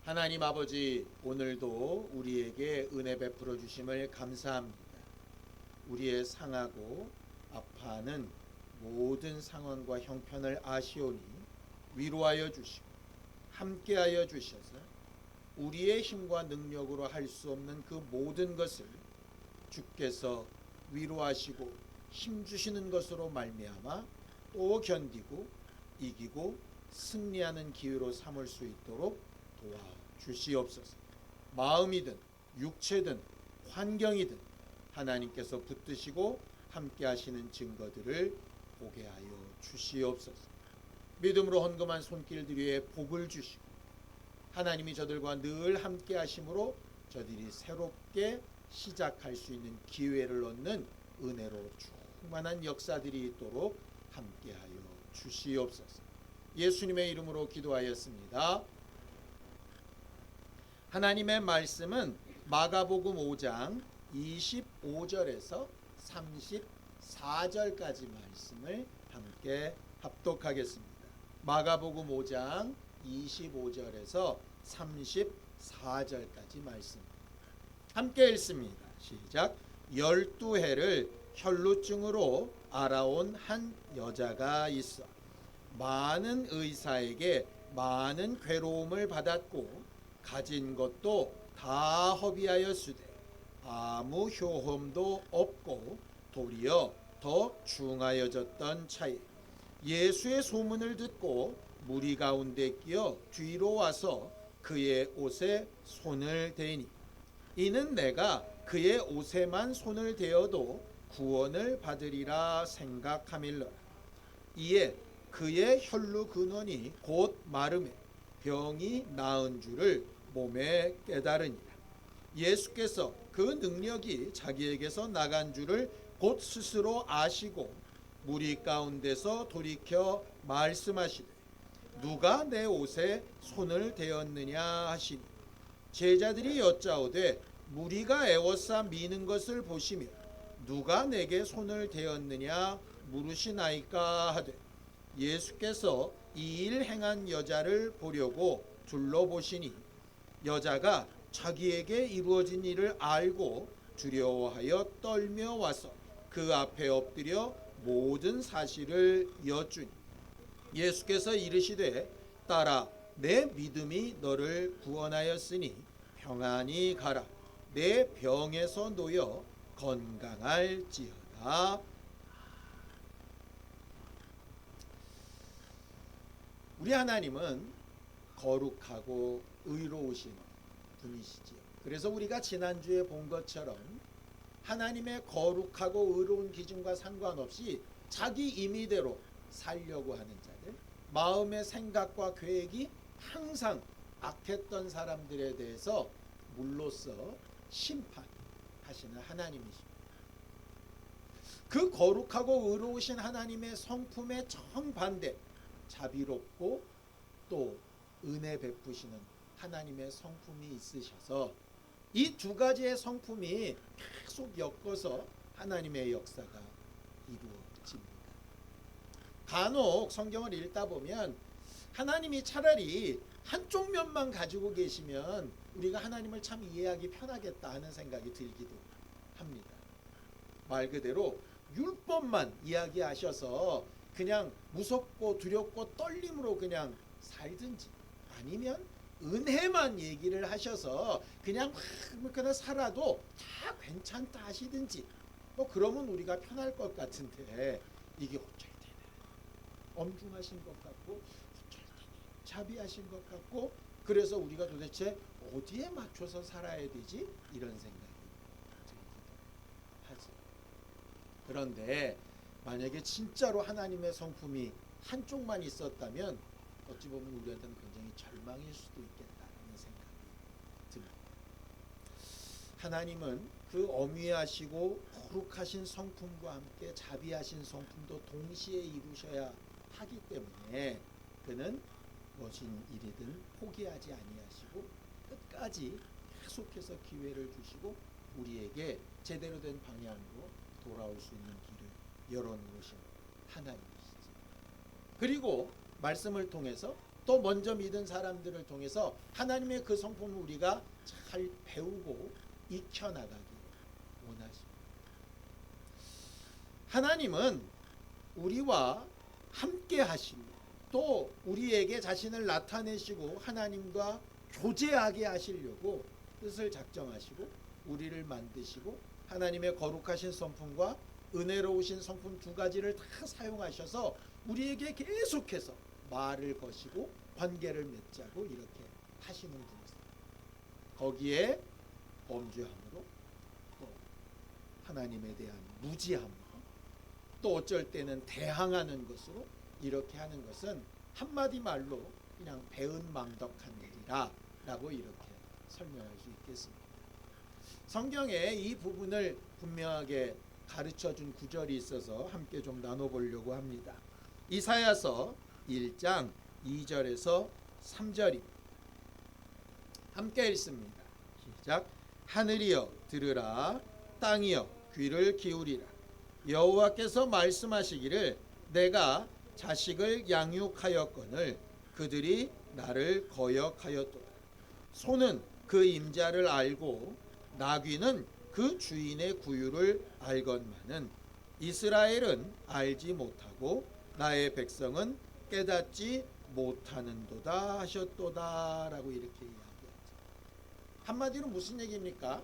하나님 아버지, 오늘도 우리에게 은혜 베풀어 주심을 감사합니다. 우리의 상하고 아파하는 모든 상황과 형편을 아시오니 위로하여 주시고 함께하여 주셔서 우리의 힘과 능력으로 할 수 없는 그 모든 것을 주께서 위로하시고 힘 주시는 것으로 말미암아 또 견디고 이기고 승리하는 기회로 삼을 수 있도록 도와주시옵소서. 마음이든 육체든 환경이든 하나님께서 붙드시고 함께 하시는 증거들을 보게 하여 주시옵소서. 믿음으로 헌금한 손길들 위에 복을 주시고 하나님이 저들과 늘 함께 하심으로 저들이 새롭게 시작할 수 있는 기회를 얻는 은혜로 충만한 역사들이 있도록 함께하여 주시옵소서. 예수님의 이름으로 기도하였습니다. 하나님의 말씀은 마가복음 5장 25절에서 34절까지 말씀을 함께 합독하겠습니다. 마가복음 5장 25절에서 34절까지 말씀 함께 읽습니다. 시작. 12해를 혈루증으로 알아온 한 여자가 있어 많은 의사에게 많은 괴로움을 받았고 가진 것도 다 허비하였으되 아무 효험도 없고 도리어 더 중하여졌던 차에 예수의 소문을 듣고 무리 가운데 끼어 뒤로 와서 그의 옷에 손을 대니 이는 내가 그의 옷에만 손을 대어도 구원을 받으리라 생각함일러라. 이에 그의 혈루 근원이 곧 마름에 병이 나은 줄을 몸에 깨달으니라. 예수께서 그 능력이 자기에게서 나간 줄을 곧 스스로 아시고 무리 가운데서 돌이켜 말씀하시되 누가 내 옷에 손을 대었느냐 하시니 제자들이 여짜오되 무리가 애워싸 미는 것을 보시며 누가 내게 손을 대었느냐 물으시나이까 하되 예수께서 이 일 행한 여자를 보려고 둘러보시니 여자가 자기에게 이루어진 일을 알고 두려워하여 떨며 와서 그 앞에 엎드려 모든 사실을 여쭈니 예수께서 이르시되 딸아 내 믿음이 너를 구원하였으니 평안히 가라. 내 병에서 놓여 건강할지어다. 우리 하나님은 거룩하고 의로우신 분이시지요. 그래서 우리가 지난주에 본 것처럼 하나님의 거룩하고 의로운 기준과 상관없이 자기 임의대로 살려고 하는 자들, 마음의 생각과 계획이 항상 악했던 사람들에 대해서 물로써 심판하시는 하나님이십니다. 그 거룩하고 의로우신 하나님의 성품의 정반대, 자비롭고 또 은혜 베푸시는 하나님의 성품이 있으셔서 이 두 가지의 성품이 계속 엮어서 하나님의 역사가 이루어집니다. 간혹 성경을 읽다 보면 하나님이 차라리 한쪽 면만 가지고 계시면 우리가 하나님을 참 이해하기 편하겠다 하는 생각이 들기도 합니다. 말 그대로 율법만 이야기하셔서 그냥 무섭고 두렵고 떨림으로 그냥 살든지 아니면 은혜만 얘기를 하셔서 그냥 살아도 다 괜찮다 하시든지 그러면 우리가 편할 것 같은데 이게 어쩔 때는 엄중하신 것 같고 어쩔 때는 자비하신 것 같고 그래서 우리가 도대체 어디에 맞춰서 살아야 되지? 이런 생각이 들기도 하죠. 그런데 만약에 진짜로 하나님의 성품이 한쪽만 있었다면 어찌 보면 우리한테는 굉장히 절망일 수도 있겠다는 생각이 듭니다. 하나님은 그 엄위하시고 거룩하신 성품과 함께 자비하신 성품도 동시에 이루셔야 하기 때문에 그는 무엇인 일이든 포기하지 아니하시고 끝까지 계속해서 기회를 주시고 우리에게 제대로 된 방향으로 돌아올 수 있는 길을 열어놓으신 하나님이시죠. 그리고 말씀을 통해서 또 먼저 믿은 사람들을 통해서 하나님의 그 성품을 우리가 잘 배우고 익혀나가기 원하십니다. 하나님은 우리와 함께 하시고 또 우리에게 자신을 나타내시고 하나님과 교제하게 하시려고 뜻을 작정하시고 우리를 만드시고 하나님의 거룩하신 성품과 은혜로우신 성품 두 가지를 다 사용하셔서 우리에게 계속해서 말을 거시고 관계를 맺자고 이렇게 하시는 분이세요. 거기에 범죄함으로 또 하나님에 대한 무지함으로 또 어쩔 때는 대항하는 것으로 이렇게 하는 것은 한마디 말로 그냥 배은망덕한 일이라 라고 이렇게 설명할 수 있겠습니다. 성경에 이 부분을 분명하게 가르쳐준 구절이 있어서 함께 좀 나눠보려고 합니다. 이사야서 1장 2절에서 3절입니다. 함께 읽습니다. 시작. 하늘이여 들으라, 땅이여 귀를 기울이라. 여호와께서 말씀하시기를 내가 자식을 양육하였거늘 그들이 나를 거역하였도다. 소는 그 임자를 알고 나귀는 그 주인의 구유를 알건만은 이스라엘은 알지 못하고 나의 백성은 깨닫지 못하는도다 하셨도다 라고 이렇게 이야기하죠. 한마디로 무슨 얘기입니까?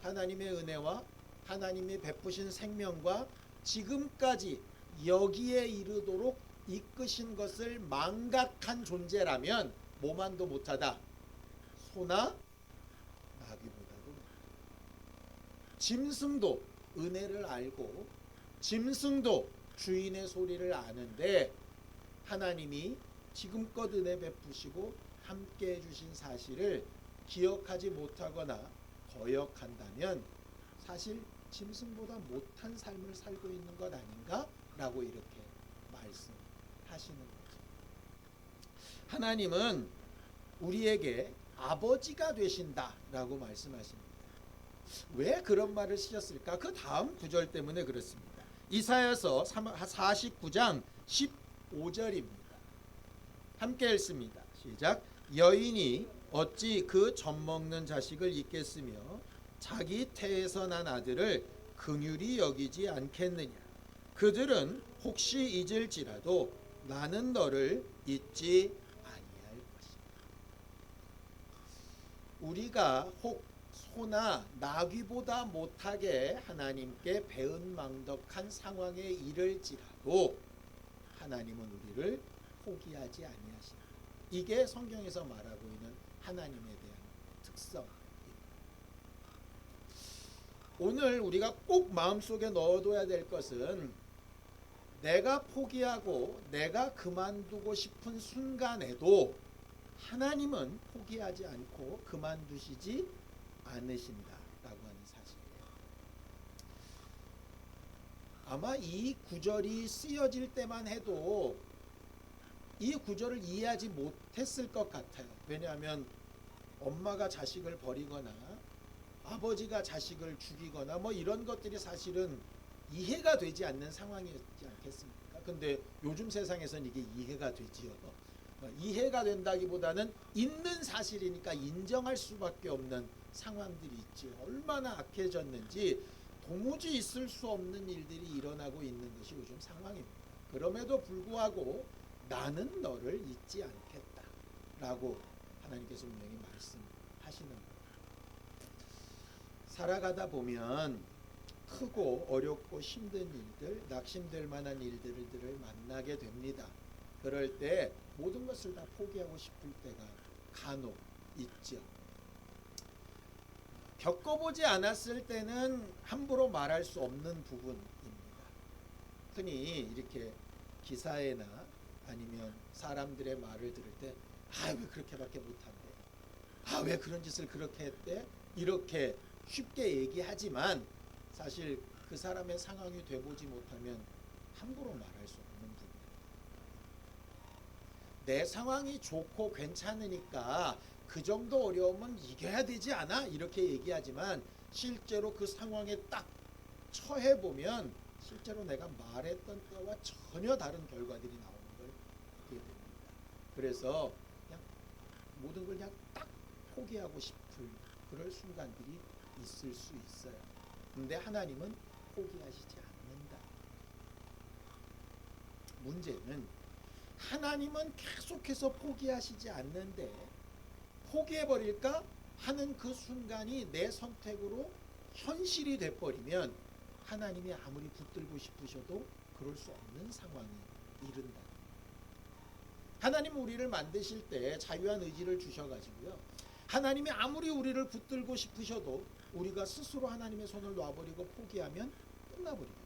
하나님의 은혜와 하나님이 베푸신 생명과 지금까지 여기에 이르도록 이끄신 것을 망각한 존재라면 뭐만도 못하다. 소나 나귀보다도 짐승도 은혜를 알고 짐승도 주인의 소리를 아는데 하나님이 지금껏 은혜 베푸시고 함께 해주신 사실을 기억하지 못하거나 거역한다면 사실 짐승보다 못한 삶을 살고 있는 것 아닌가? 라고 이렇게 말씀하시는 거죠. 하나님은 우리에게 아버지가 되신다 라고 말씀하십니다. 왜 그런 말을 쓰셨을까? 그 다음 구절 때문에 그렇습니다. 이사야서 49장 15절입니다. 함께 읽습니다. 시작. 여인이 어찌 그 젖먹는 자식을 잊겠으며 자기 태에서 난 아들을 긍휼히 여기지 않겠느냐. 그들은 혹시 잊을지라도 나는 너를 잊지 아니할 것이다. 우리가 혹 소나 나귀보다 못하게 하나님께 배은망덕한 상황에 이를지라도 하나님은 우리를 포기하지 아니하신다. 이게 성경에서 말하고 있는 하나님에 대한 특성입니다. 오늘 우리가 꼭 마음속에 넣어둬야 될 것은 내가 포기하고 내가 그만두고 싶은 순간에도 하나님은 포기하지 않고 그만두시지 않으신다라고 하는 사실이에요. 아마 이 구절이 쓰여질 때만 해도 이 구절을 이해하지 못했을 것 같아요. 왜냐하면 엄마가 자식을 버리거나 아버지가 자식을 죽이거나 뭐 이런 것들이 사실은 이해가 되지 않는 상황이지 않겠습니까? 근데 요즘 세상에선 이게 이해가 되지요. 이해가 된다기보다는 있는 사실이니까 인정할 수밖에 없는 상황들이 있죠. 얼마나 악해졌는지 도무지 있을 수 없는 일들이 일어나고 있는 것이 요즘 상황입니다. 그럼에도 불구하고 나는 너를 잊지 않겠다 라고 하나님께서 분명히 말씀하시는 거예요. 살아가다 보면 크고 어렵고 힘든 일들, 낙심될 만한 일들을 만나게 됩니다. 그럴 때 모든 것을 다 포기하고 싶을 때가 간혹 있죠. 겪어보지 않았을 때는 함부로 말할 수 없는 부분입니다. 흔히 이렇게 기사에나 아니면 사람들의 말을 들을 때 왜 그렇게밖에 못한대, 왜 그런 짓을 그렇게 했대, 이렇게 쉽게 얘기하지만 사실 그 사람의 상황이 돼보지 못하면 함부로 말할 수 없는 부분입니다. 내 상황이 좋고 괜찮으니까 그 정도 어려움은 이겨야 되지 않아? 이렇게 얘기하지만 실제로 그 상황에 딱 처해보면 실제로 내가 말했던 때와 전혀 다른 결과들이 나오는 걸 보게 됩니다. 그래서 그냥 모든 걸 그냥 딱 포기하고 싶을 그럴 순간들이 있을 수 있어요. 근데 하나님은 포기하시지 않는다. 문제는 하나님은 계속해서 포기하시지 않는데 포기해버릴까 하는 그 순간이 내 선택으로 현실이 돼버리면 하나님이 아무리 붙들고 싶으셔도 그럴 수 없는 상황이 이른다. 하나님 우리를 만드실 때 자유한 의지를 주셔가지고요. 하나님이 아무리 우리를 붙들고 싶으셔도 우리가 스스로 하나님의 손을 놔버리고 포기하면 끝나버립니다.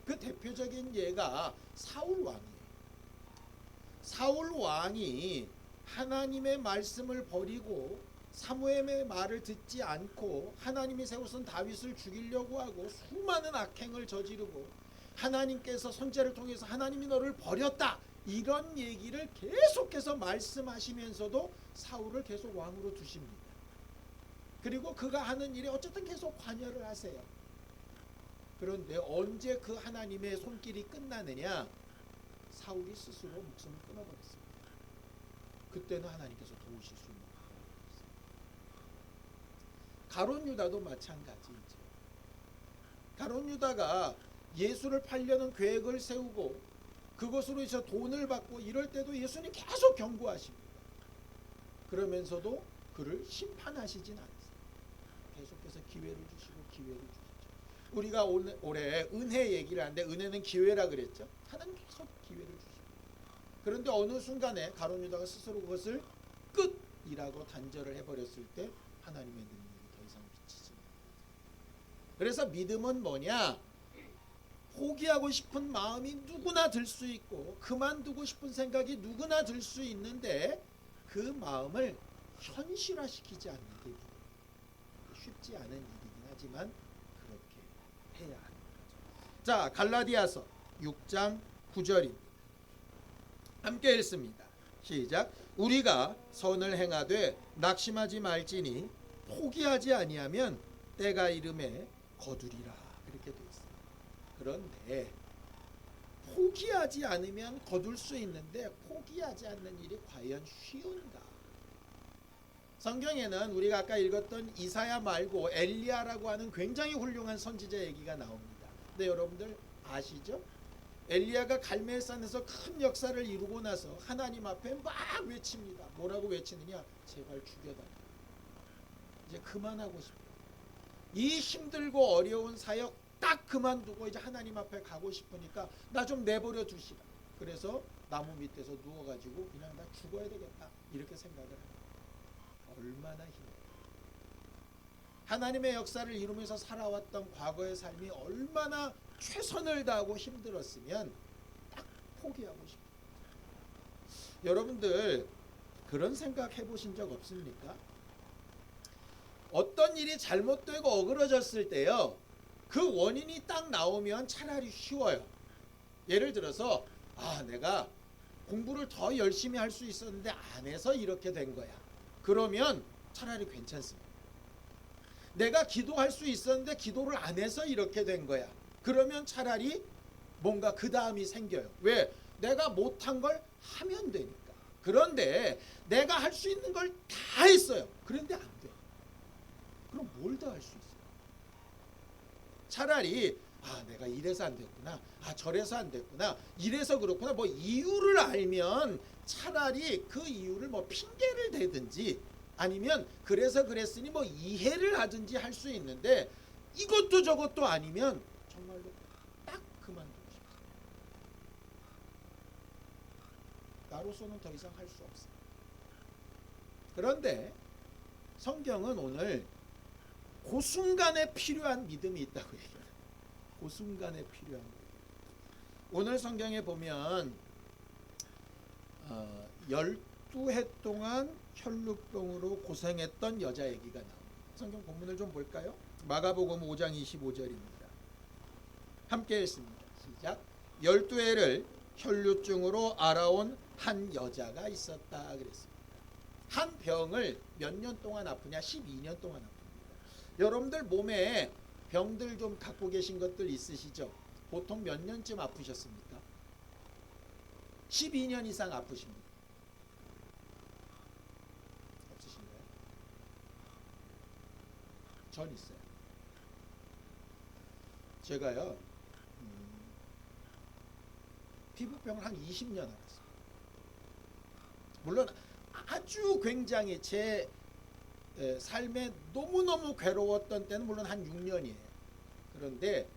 그 대표적인 예가 사울 왕이에요. 사울 왕이 하나님의 말씀을 버리고 사무엘의 말을 듣지 않고 하나님이 세우신 다윗을 죽이려고 하고 수많은 악행을 저지르고 하나님께서 선지자를 통해서 하나님이 너를 버렸다 이런 얘기를 계속해서 말씀하시면서도 사울을 계속 왕으로 두십니다. 그리고 그가 하는 일에 어쨌든 계속 관여를 하세요. 그런데 언제 그 하나님의 손길이 끝나느냐? 사울이 스스로 목숨을 끊어버렸습니다. 그때는 하나님께서 도우실 수 있는 방법이 없어요. 가룟 유다도 마찬가지이죠. 가룟 유다가 예수를 팔려는 계획을 세우고 그것으로 이제 돈을 받고 이럴 때도 예수님 계속 경고하십니다. 그러면서도 그를 심판하시진 않으세요. 계속해서 기회를 주시고 기회를 주시죠. 우리가 올해 은혜 얘기를 하는데 은혜는 기회라 그랬죠. 하나님 계속 기회를 주십니다. 그런데 어느 순간에 가룟 유다가 스스로 그것을 끝이라고 단절을 해버렸을 때 하나님의 능력이 더 이상 미치지 않아요. 그래서 믿음은 뭐냐? 포기하고 싶은 마음이 누구나 들 수 있고 그만두고 싶은 생각이 누구나 들 수 있는데 그 마음을 현실화시키지 않는 게 쉽지 않은 일이긴 하지만 그렇게 해야 하는 거죠. 자, 갈라디아서 6장 9절입니다. 함께 읽습니다. 시작. 우리가 선을 행하되 낙심하지 말지니 포기하지 아니하면 때가 이름에 거두리라. 이렇게 되어 있습니다. 그런데 포기하지 않으면 거둘 수 있는데 포기하지 않는 일이 과연 쉬운가? 성경에는 우리가 아까 읽었던 이사야 말고 엘리야라고 하는 굉장히 훌륭한 선지자 얘기가 나옵니다. 근데 여러분들 아시죠? 엘리야가 갈멜산에서 큰 역사를 이루고 나서 하나님 앞에 막 외칩니다. 뭐라고 외치느냐? 제발 죽여달라. 이제 그만하고 싶어요. 이 힘들고 어려운 사역 딱 그만두고 이제 하나님 앞에 가고 싶으니까 나 좀 내버려 두시라. 그래서 나무 밑에서 누워가지고 그냥 나 죽어야 되겠다 이렇게 생각을 합니다. 얼마나 힘들어요. 하나님의 역사를 이루면서 살아왔던 과거의 삶이 얼마나 최선을 다하고 힘들었으면 딱 포기하고 싶어요. 여러분들 그런 생각 해보신 적 없습니까? 어떤 일이 잘못되고 어그러졌을 때요, 그 원인이 딱 나오면 차라리 쉬워요. 예를 들어서 내가 공부를 더 열심히 할 수 있었는데 안 해서 이렇게 된 거야. 그러면 차라리 괜찮습니다. 내가 기도할 수 있었는데 기도를 안 해서 이렇게 된 거야. 그러면 차라리 뭔가 그 다음이 생겨요. 왜? 내가 못한 걸 하면 되니까. 그런데 내가 할 수 있는 걸 다 했어요. 그런데 안 돼. 그럼 뭘 더 할 수 있어요? 차라리 내가 이래서 안 됐구나. 저래서 안 됐구나. 이래서 그렇구나. 뭐 이유를 알면 차라리 그 이유를 뭐 핑계를 대든지 아니면 그래서 그랬으니 뭐 이해를 하든지 할 수 있는데 이것도 저것도 아니면 정말로 딱 그만두고 싶어요. 나로서는 더 이상 할 수 없어요. 그런데 성경은 오늘 그 순간에 필요한 믿음이 있다고 얘기해요. 그 순간에 필요한 거예요. 오늘 성경에 보면 12해 동안 혈루병으로 고생했던 여자 얘기가 나옵니다. 성경 본문을 좀 볼까요? 마가복음 5장 25절입니다. 함께 읽습니다. 시작. 12해를 혈루증으로 알아온 한 여자가 있었다 그랬습니다. 한 병을 몇 년 동안 아프냐? 12년 동안 아픕니다. 여러분들 몸에 병들 좀 갖고 계신 것들 있으시죠? 보통 몇 년쯤 아프셨습니까? 12년 이상 아프십니다. 전 있어요. 제가요 피부병을 한 20년 앓았어요. 물론 아주 굉장히 제 삶에 너무너무 괴로웠던 때는 물론 한 6년이에요. 그런데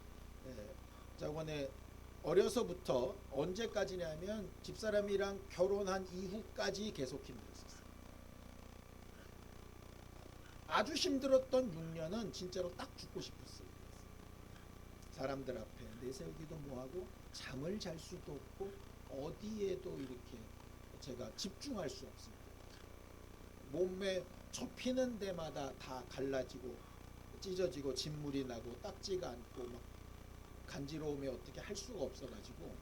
저번에 어려서부터 언제까지냐면 집사람이랑 결혼한 이후까지 계속 힘들었어요. 아주 힘들었던 6년은 진짜로 딱 죽고 싶었어요. 사람들 앞에 내세우기도 뭐하고 잠을 잘 수도 없고 어디에도 이렇게 제가 집중할 수 없어요. 몸에 접히는 데마다 다 갈라지고 찢어지고 진물이 나고 딱지가 않고 막 간지러움에 어떻게 할 수가 없어가지고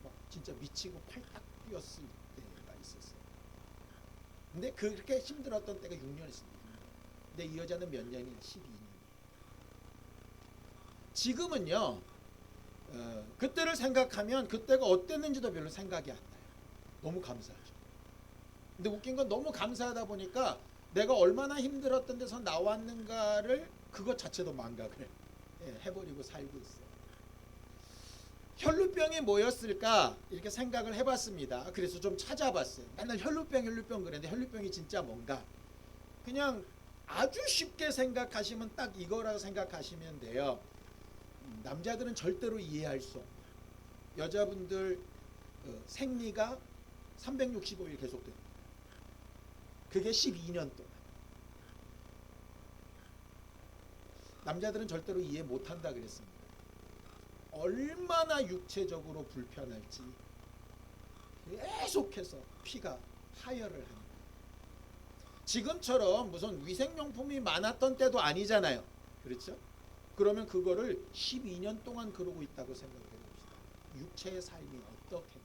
막 진짜 미치고 팔딱 뛰었을 때가 있었어요. 근데 그렇게 힘들었던 때가 6년 있습니다. 근데 이 여자는 몇 년이? 12년. 지금은요 그때를 생각하면 그때가 어땠는지도 별로 생각이 안 나요. 너무 감사하죠. 근데 웃긴 건 너무 감사하다 보니까 내가 얼마나 힘들었던 데서 나왔는가를 그것 자체도 망각을 해버리고 살고 있어요. 혈루병이 뭐였을까 이렇게 생각을 해봤습니다. 그래서 좀 찾아봤어요. 맨날 혈루병 그랬는데 혈루병이 진짜 뭔가 그냥 아주 쉽게 생각하시면 딱 이거라고 생각하시면 돼요. 남자들은 절대로 이해할 수 없는 여자분들 생리가 365일 계속됩니다. 그게 12년 동안. 남자들은 절대로 이해 못한다 그랬습니다. 얼마나 육체적으로 불편할지 계속해서 피가 하혈을 합니다. 지금처럼 무슨 위생용품이 많았던 때도 아니잖아요. 그렇죠? 그러면 그거를 12년 동안 그러고 있다고 생각해 봅시다. 육체의 삶이 어떻게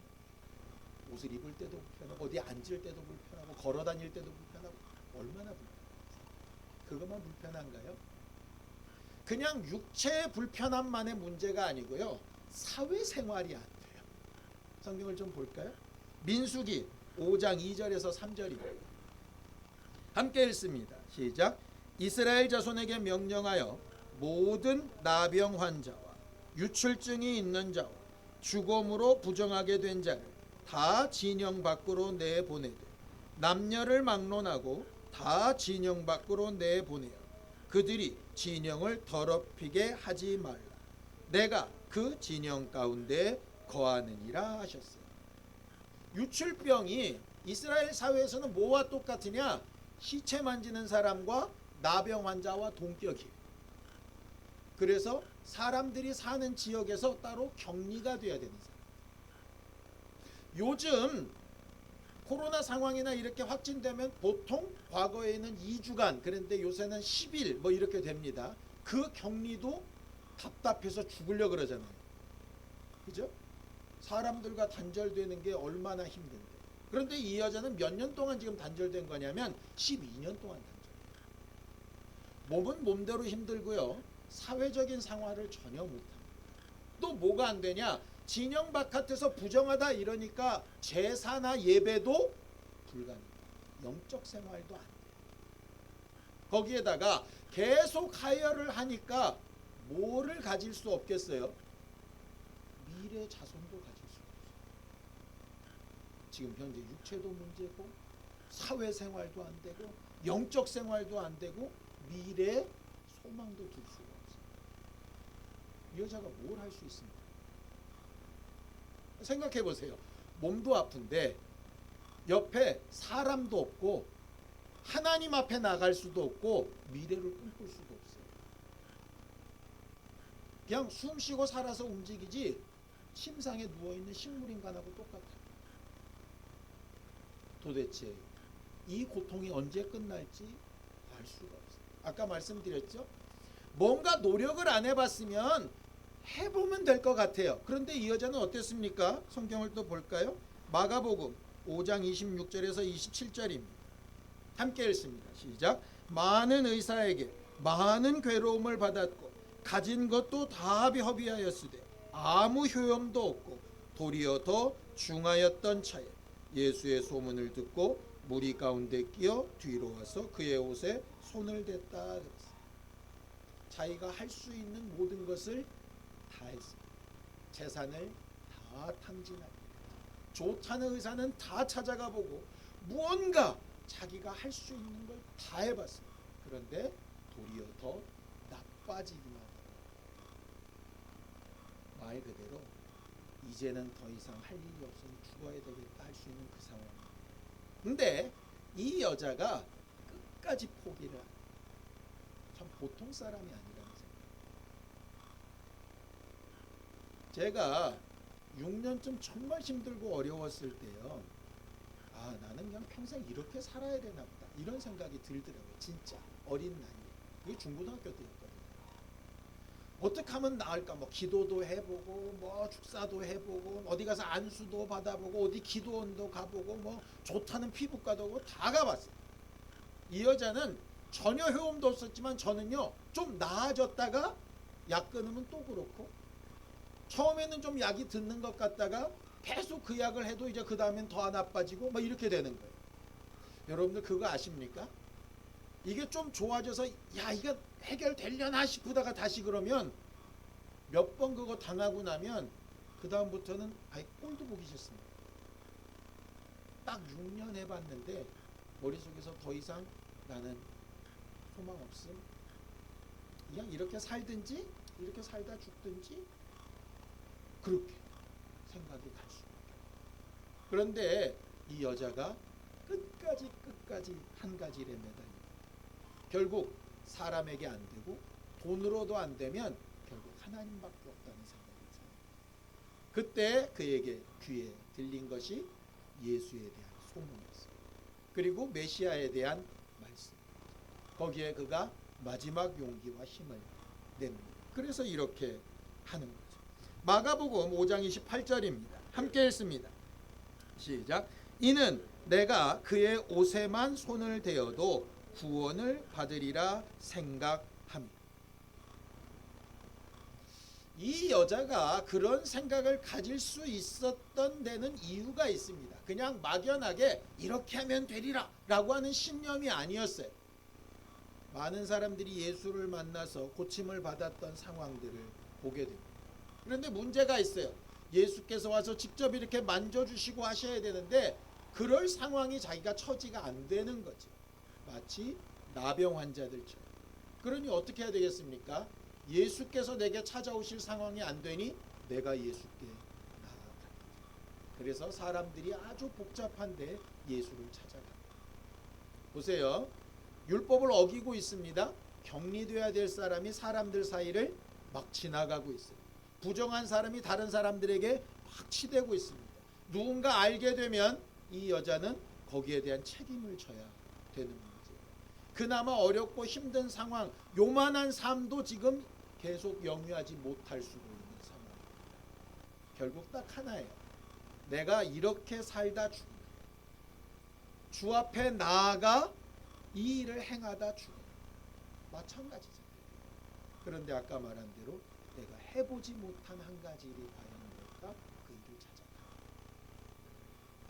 옷을 입을 때도 불편하고 어디 앉을 때도 불편하고 걸어 다닐 때도 불편하고 얼마나 불편한가요? 그것만 불편한가요? 그냥 육체의 불편함만의 문제가 아니고요. 사회생활이 안 돼요. 성경을 좀 볼까요? 민수기 5장 2절에서 3절입니다. 함께 읽습니다. 시작. 이스라엘 자손에게 명령하여 모든 나병 환자와 유출증이 있는 자와 죽음으로 부정하게 된 자를 다 진영 밖으로 내보내되 남녀를 막론하고 다 진영 밖으로 내보내어 그들이 진영을 더럽히게 하지 말라. 내가 그 진영 가운데 거하느니라 하셨어요. 유출병이 이스라엘 사회에서는 뭐와 똑같으냐? 시체 만지는 사람과 나병 환자와 동격이에요. 그래서 사람들이 사는 지역에서 따로 격리가 돼야 되는 사람. 요즘 코로나 상황이나 이렇게 확진되면 보통 과거에는 2주간 그런데 요새는 10일 뭐 이렇게 됩니다. 그 격리도 답답해서 죽으려 그러잖아요. 그죠? 사람들과 단절되는 게 얼마나 힘든데. 그런데 이 여자는 몇 년 동안 지금 단절된 거냐면 12년 동안 단절돼요. 몸은 몸대로 힘들고요. 사회적인 생활을 전혀 못합니다. 또 뭐가 안 되냐? 진영 바깥에서 부정하다 이러니까 제사나 예배도 불가능해요. 영적 생활도 안 돼요. 거기에다가 계속 하혈을 하니까 뭐를 가질 수 없겠어요? 미래 자손도 가질 수 없어요. 지금 현재 육체도 문제고 사회생활도 안 되고 영적 생활도 안 되고 미래 소망도 둘 수가 없어요. 이 여자가 뭘 할 수 있습니까? 생각해 보세요. 몸도 아픈데 옆에 사람도 없고 하나님 앞에 나갈 수도 없고 미래를 꿈꿀 수도 없어요. 그냥 숨 쉬고 살아서 움직이지 침상에 누워있는 식물인간하고 똑같아요. 도대체 이 고통이 언제 끝날지 알 수가 없어요. 아까 말씀드렸죠? 뭔가 노력을 안 해봤으면 해보면 될 것 같아요. 그런데 이 여자는 어땠습니까? 성경을 또 볼까요? 마가복음 5장 26절에서 27절입니다. 함께 읽습니다. 시작. 많은 의사에게 많은 괴로움을 받았고 가진 것도 다 허비하였으되 아무 효험도 없고 도리어 더 중하였던 차에 예수의 소문을 듣고 무리 가운데 끼어 뒤로 와서 그의 옷에 손을 댔다 그랬어요. 자기가 할 수 있는 모든 것을 다 했어요. 재산을 다 탕진하고 좋다는 의사는 다 찾아가 보고 무언가 자기가 할 수 있는 걸 다 해봤어요. 그런데 도리어 더 나빠지기만 하더라고요. 말 그대로 이제는 더 이상 할 일이 없으니 죽어야 되겠다 할 수 있는 그 상황입니다. 근데 이 여자가 끝까지 포기를 합니다. 참 보통 사람이 아니라는 생각. 제가 6년쯤 정말 힘들고 어려웠을 때요. 아, 나는 그냥 평생 이렇게 살아야 되나 보다. 이런 생각이 들더라고요. 진짜 어린 나이에. 그게 중고등학교 때였거든요. 어떻게 하면 나을까? 뭐 기도도 해보고 뭐 축사도 해보고 어디 가서 안수도 받아보고 어디 기도원도 가보고 뭐 좋다는 피부과도 오고 다 가봤어요. 이 여자는 전혀 효험도 없었지만 저는요 좀 나아졌다가 약 끊으면 또 그렇고 처음에는 좀 약이 듣는 것 같다가 계속 그 약을 해도 이제 그 다음엔 더 나빠지고 뭐 이렇게 되는 거예요. 여러분들 그거 아십니까? 이게 좀 좋아져서 야 이거 해결되려나 싶다가 다시 그러면 몇 번 그거 당하고 나면 그 다음부터는 아예 꼴도 보기 싫습니다. 딱 6년 해봤는데 머릿속에서 더 이상 나는 소망 없음. 그냥 이렇게 살든지 이렇게 살다 죽든지 그렇게 생각이 갈 수밖에. 그런데 이 여자가 끝까지 한 가지 일에 매달립니다. 결국 사람에게 안 되고 돈으로도 안 되면 결국 하나님밖에 없다는 생각이 들어요. 그때 그에게 귀에 들린 것이 예수에 대한 소문이었어요. 그리고 메시아에 대한 말씀. 거기에 그가 마지막 용기와 힘을 냅니다. 그래서 이렇게 하는 거죠. 마가복음 5장 28절입니다. 함께 읽습니다. 시작. 이는 내가 그의 옷에만 손을 대어도 구원을 받으리라 생각합니다. 이 여자가 그런 생각을 가질 수 있었던 데는 이유가 있습니다. 그냥 막연하게 이렇게 하면 되리라 라고 하는 신념이 아니었어요. 많은 사람들이 예수를 만나서 고침을 받았던 상황들을 보게 됩니다. 그런데 문제가 있어요. 예수께서 와서 직접 이렇게 만져주시고 하셔야 되는데 그럴 상황이 자기가 처지가 안 되는 거죠. 마치 나병 환자들처럼. 그러니 어떻게 해야 되겠습니까? 예수께서 내게 찾아오실 상황이 안 되니 내가 예수께 나아갑니다. 그래서 사람들이 아주 복잡한데 예수를 찾아갑니다. 보세요. 율법을 어기고 있습니다. 격리돼야 될 사람이 사람들 사이를 막 지나가고 있어요. 부정한 사람이 다른 사람들에게 막 치대고 있습니다. 누군가 알게 되면 이 여자는 거기에 대한 책임을 져야 되는 문제예요. 그나마 어렵고 힘든 상황, 요만한 삶도 지금 계속 영위하지 못할 수도 있는 상황입니다. 결국 딱 하나예요. 내가 이렇게 살다 죽는다. 주 앞에 나아가 이 일을 행하다 죽는다. 마찬가지죠. 그런데 아까 말한 대로 내가 해보지 못한 한 가지 일이 과연 뭘까? 그 일을 찾아가.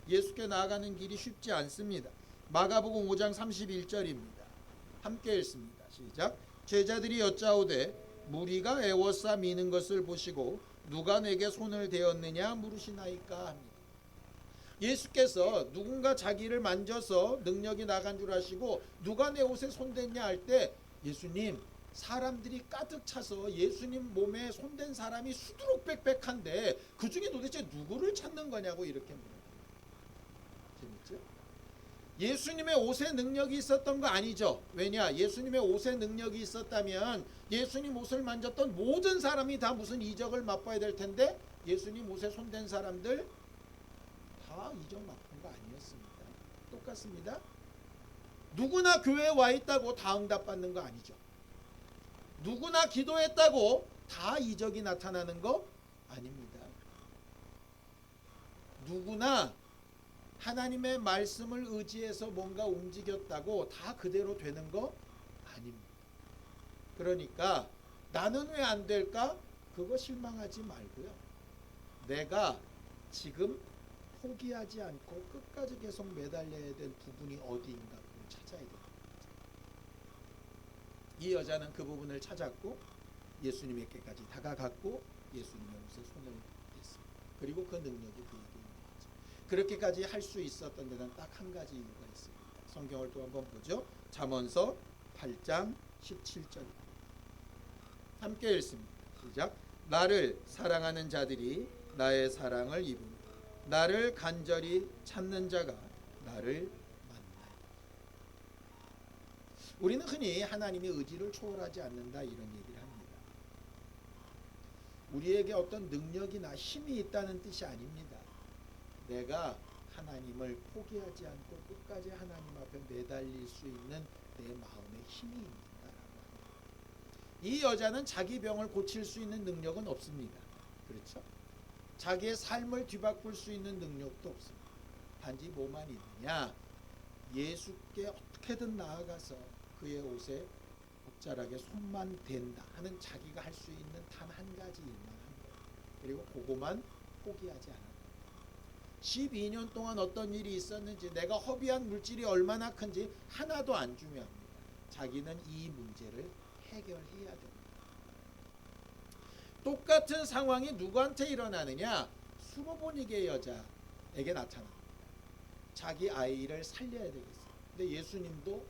예수께 나아가는 길이 쉽지 않습니다. 마가복음 5장 31절입니다. 함께 읽습니다. 시작. 제자들이 여짜오되 무리가 애워싸 미는 것을 보시고 누가 내게 손을 대었느냐 물으시나이까 합니다. 예수께서 누군가 자기를 만져서 능력이 나간 줄 아시고 누가 내 옷에 손댔냐 할 때 예수님 사람들이 가득 차서 예수님 몸에 손댄 사람이 수두룩백백한데 그 중에 도대체 누구를 찾는 거냐고 이렇게 물어요. 재밌죠? 예수님의 옷에 능력이 있었던 거 아니죠. 왜냐? 예수님의 옷에 능력이 있었다면 예수님 옷을 만졌던 모든 사람이 다 무슨 이적을 맛봐야 될 텐데 예수님 옷에 손댄 사람들 다 이적 맛본 거 아니었습니다. 똑같습니다. 누구나 교회에 와 있다고 다 응답받는 거 아니죠. 누구나 기도했다고 다 이적이 나타나는 거 아닙니다. 누구나 하나님의 말씀을 의지해서 뭔가 움직였다고 다 그대로 되는 거 아닙니다. 그러니까 나는 왜 안 될까? 그거 실망하지 말고요. 내가 지금 포기하지 않고 끝까지 계속 매달려야 될 부분이 어디인가 그걸 찾아야 됩니다. 이 여자는 그 부분을 찾았고 예수님에게까지 다가갔고 예수님의 옷에 손을 댔습니다. 그리고 그 능력이 그에게 있는 거죠. 그렇게까지 할 수 있었던 데는 딱 한 가지 이유가 있습니다. 성경을 또 한번 보죠. 잠언서 8장 17절 함께 읽습니다. 시작. 나를 사랑하는 자들이 나의 사랑을 입으며 나를 간절히 찾는 자가 나를 만나요. 우리는 흔히 하나님의 의지를 초월하지 않는다 이런 얘기를 합니다. 우리에게 어떤 능력이나 힘이 있다는 뜻이 아닙니다. 내가 하나님을 포기하지 않고 끝까지 하나님 앞에 매달릴 수 있는 내 마음의 힘이 있는다라고 합니다. 이 여자는 자기 병을 고칠 수 있는 능력은 없습니다. 그렇죠? 자기의 삶을 뒤바꿀 수 있는 능력도 없습니다. 단지 뭐만 있느냐? 예수께 어떻게든 나아가서 그의 옷에 적절하게 손만 댄다 하는 자기가 할 수 있는 단 한 가지 일만 한 거예요. 그리고 그거만 포기하지 않았다. 12년 동안 어떤 일이 있었는지 내가 허비한 물질이 얼마나 큰지 하나도 안 중요합니다. 자기는 이 문제를 해결해야 됩니다. 똑같은 상황이 누구한테 일어나느냐? 수로보니게 여자에게 나타납니다. 자기 아이를 살려야 되겠어요. 근데 예수님도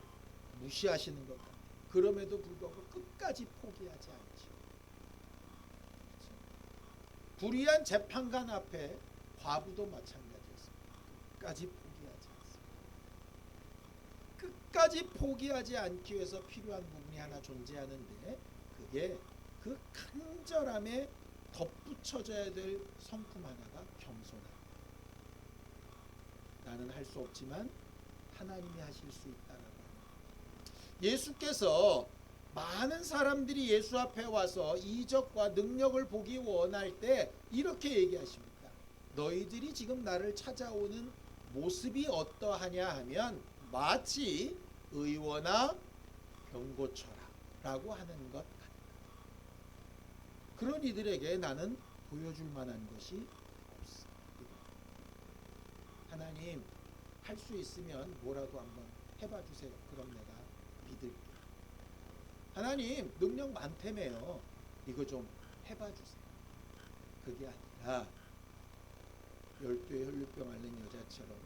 무시하시는 것 같아요. 그럼에도 불구하고 끝까지 포기하지 않죠. 그렇죠? 불의한 재판관 앞에 과부도 마찬가지였습니다. 끝까지 포기하지 않습니다. 끝까지 포기하지 않기 위해서 필요한 부분이 하나 존재하는데 그게 그 간절함에 덧붙여져야 될 성품 하나가 겸손함. 나는 할 수 없지만 하나님이 하실 수 있다라고 합니다. 예수께서 많은 사람들이 예수 앞에 와서 이적과 능력을 보기 원할 때 이렇게 얘기하십니다. 너희들이 지금 나를 찾아오는 모습이 어떠하냐 하면 마치 의원아 병 고쳐라 라고 하는 것 같다. 그런 이들에게 나는 보여줄 만한 것이 없어. 하나님 할 수 있으면 뭐라도 한번 해봐 주세요. 그럼 내가 믿을게. 하나님 능력 많다며요. 이거 좀 해봐 주세요. 그게 아니라 12의 혈루병 앓는 여자처럼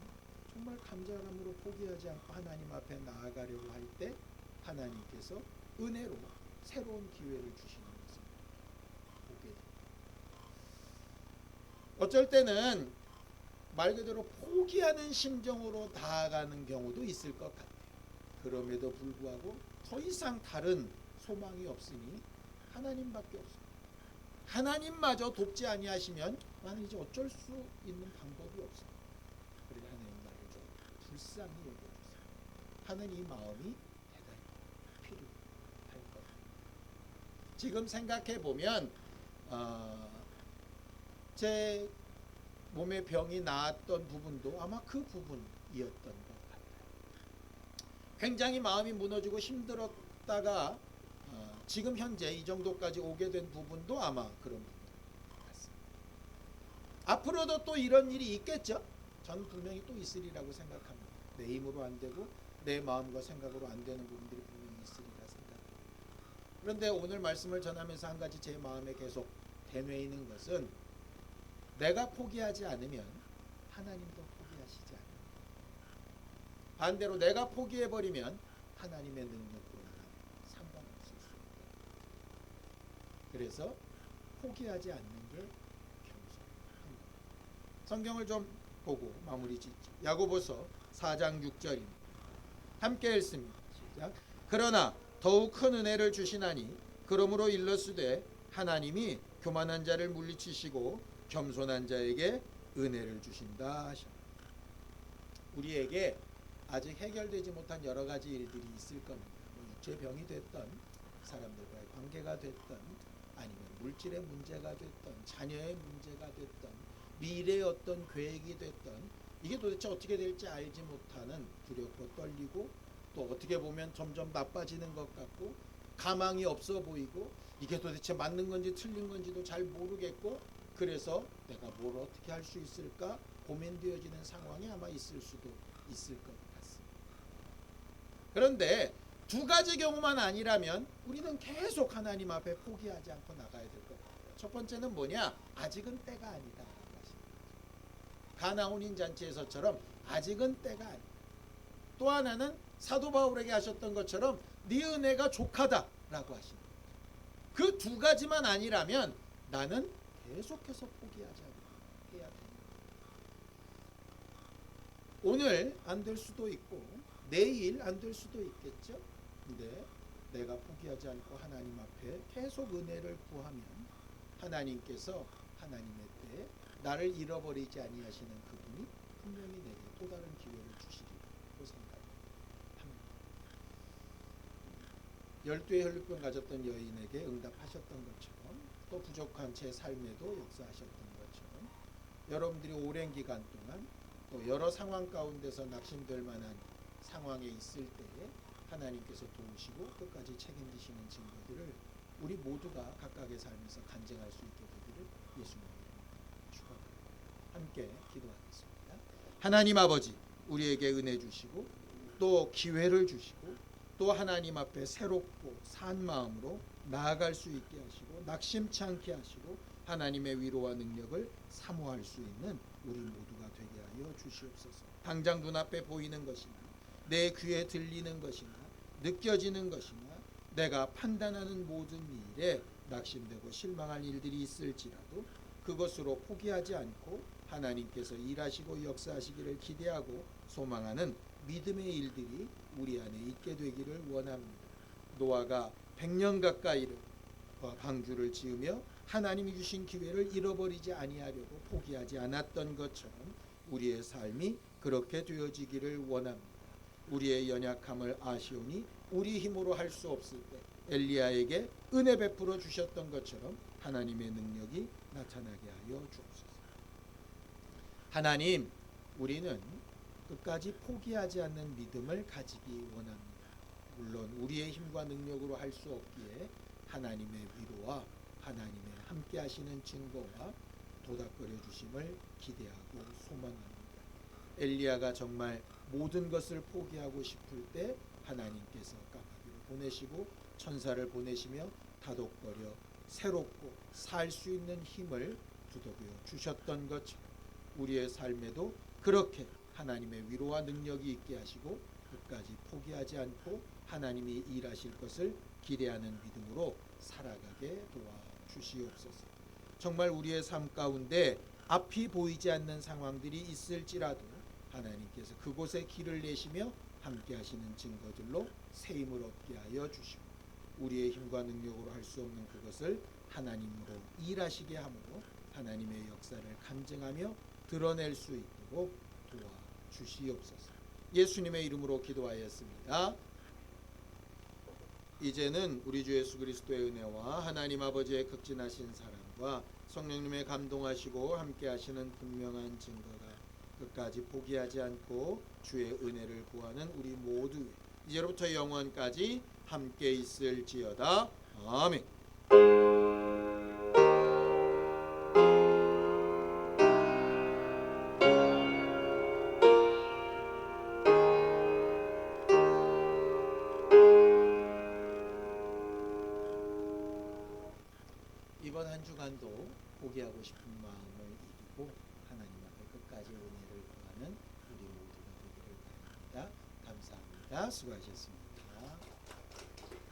정말 간절함으로 포기하지 않고 하나님 앞에 나아가려고 할 때 하나님께서 은혜로 새로운 기회를 주시는 것을 보게 됩니다. 어쩔 때는 말 그대로 포기하는 심정으로 나아가는 경우도 있을 것 같아요. 그럼에도 불구하고 더 이상 다른 소망이 없으니 하나님밖에 없습니다. 하나님마저 돕지 아니하시면 나는 이제 어쩔 수 있는 방법이 없습니다. 그래서 하나님 나를 좀 불쌍히 여겨주세요 하는 이 마음이 대단히 필요할 겁니다. 지금 생각해 보면 제 몸의 병이 나았던 부분도 아마 그 부분이었던 것 같아요. 굉장히 마음이 무너지고 힘들었다가 지금 현재 이 정도까지 오게 된 부분도 아마 그런 부분 같습니다. 앞으로도 또 이런 일이 있겠죠? 저는 분명히 또 있으리라고 생각합니다. 내 힘으로 안 되고 내 마음과 생각으로 안 되는 부분들이 분명히 있으리라 생각합니다. 그런데 오늘 말씀을 전하면서 한 가지 제 마음에 계속 되뇌이는 것은 내가 포기하지 않으면 하나님도 포기하시지 않는다. 반대로 내가 포기해버리면 하나님의 능력으로는 상관없을 수 있다. 그래서 포기하지 않는 게 겸손합니다. 성경을 좀 보고 마무리 짓죠. 야고보서 4장 6절입니다. 함께 읽습니다. 시작. 그러나 더욱 큰 은혜를 주시나니 그러므로 일러스되 하나님이 교만한 자를 물리치시고 겸손한 자에게 은혜를 주신다 하셨다. 우리에게 아직 해결되지 못한 여러 가지 일들이 있을 겁니다. 육체 병이 됐던, 사람들과의 관계가 됐던, 아니면 물질의 문제가 됐던, 자녀의 문제가 됐던, 미래의 어떤 계획이 됐던, 이게 도대체 어떻게 될지 알지 못하는 두렵고 떨리고 또 어떻게 보면 점점 나빠지는 것 같고 가망이 없어 보이고 이게 도대체 맞는 건지 틀린 건지도 잘 모르겠고 그래서 내가 뭘 어떻게 할 수 있을까 고민되어지는 상황이 아마 있을 수도 있을 것 같습니다. 그런데 두 가지 경우만 아니라면 우리는 계속 하나님 앞에 포기하지 않고 나가야 될 것 같아요. 첫 번째는 뭐냐? 아직은 때가 아니다. 가나 혼인 잔치에서처럼 아직은 때가 아니다. 또 하나는 사도 바울에게 하셨던 것처럼 네 은혜가 족하다라고 하십니다. 그 두 가지만 아니라면 나는 계속해서 포기하지 않고 해야 됩니다. 오늘 안 될 수도 있고 내일 안 될 수도 있겠죠. 근데 내가 포기하지 않고 하나님 앞에 계속 은혜를 구하면 하나님께서 하나님의 때에 나를 잃어버리지 아니하시는 그분이 분명히 내게 또 다른 기회를 주시리라고 생각합니다. 12의 혈루병 가졌던 여인에게 응답하셨던 것처럼 또 부족한 제 삶에도 역사하셨던 것처럼 여러분들이 오랜 기간 동안 또 여러 상황 가운데서 낙심될 만한 상황에 있을 때에 하나님께서 도우시고 끝까지 책임지시는 증거들을 우리 모두가 각각의 삶에서 간증할 수 있게 되기를 예수님의 이름으로 축원합니다. 함께 기도하겠습니다. 하나님 아버지, 우리에게 은혜 주시고 또 기회를 주시고 또 하나님 앞에 새롭고 산 마음으로 나아갈 수 있게 하시고 낙심치 않게 하시고 하나님의 위로와 능력을 사모할 수 있는 우리 모두가 되게 하여 주시옵소서. 당장 눈앞에 보이는 것이나 내 귀에 들리는 것이나 느껴지는 것이나 내가 판단하는 모든 일에 낙심되고 실망할 일들이 있을지라도 그것으로 포기하지 않고 하나님께서 일하시고 역사하시기를 기대하고 소망하는 믿음의 일들이 우리 안에 있게 되기를 원합니다. 노아가 100년 가까이를 방주를 지으며 하나님이 주신 기회를 잃어버리지 아니하려고 포기하지 않았던 것처럼 우리의 삶이 그렇게 되어지기를 원합니다. 우리의 연약함을 아시오니 우리 힘으로 할 수 없을 때 엘리야에게 은혜 베풀어 주셨던 것처럼 하나님의 능력이 나타나게 하여 주옵소서. 하나님, 우리는 끝까지 포기하지 않는 믿음을 가지기 원합니다. 물론 우리의 힘과 능력으로 할 수 없기에 하나님의 위로와 하나님의 함께 하시는 증거와 도닥거려 주심을 기대하고 소망합니다. 엘리야가 정말 모든 것을 포기하고 싶을 때 하나님께서 까마귀를 보내시고 천사를 보내시며 다독거려 새롭고 살 수 있는 힘을 두더겨 주셨던 것처럼 우리의 삶에도 그렇게 하나님의 위로와 능력이 있게 하시고 끝까지 포기하지 않고 하나님이 일하실 것을 기대하는 믿음으로 살아가게 도와주시옵소서. 정말 우리의 삶 가운데 앞이 보이지 않는 상황들이 있을지라도 하나님께서 그곳에 길을 내시며 함께 하시는 증거들로 새 힘을 얻게 하여 주시고 우리의 힘과 능력으로 할 수 없는 그것을 하나님으로 일하시게 함으로 하나님의 역사를 간증하며 드러낼 수 있도록 도와주시옵소서. 예수님의 이름으로 기도하였습니다. 이제는 우리 주 예수 그리스도의 은혜와 하나님 아버지의 극진하신 사랑과 성령님의 감동하시고 함께 하시는 분명한 증거가 끝까지 포기하지 않고 주의 은혜를 구하는 우리 모두 이제로부터 영원까지 함께 있을지어다. 아멘. 이번 한 주간도 포기하고 싶은 마음을 이기고 하나님 앞에 끝까지 은혜를 구하는 우리 모두가 되기를 바랍니다. 감사합니다. 수고하셨습니다.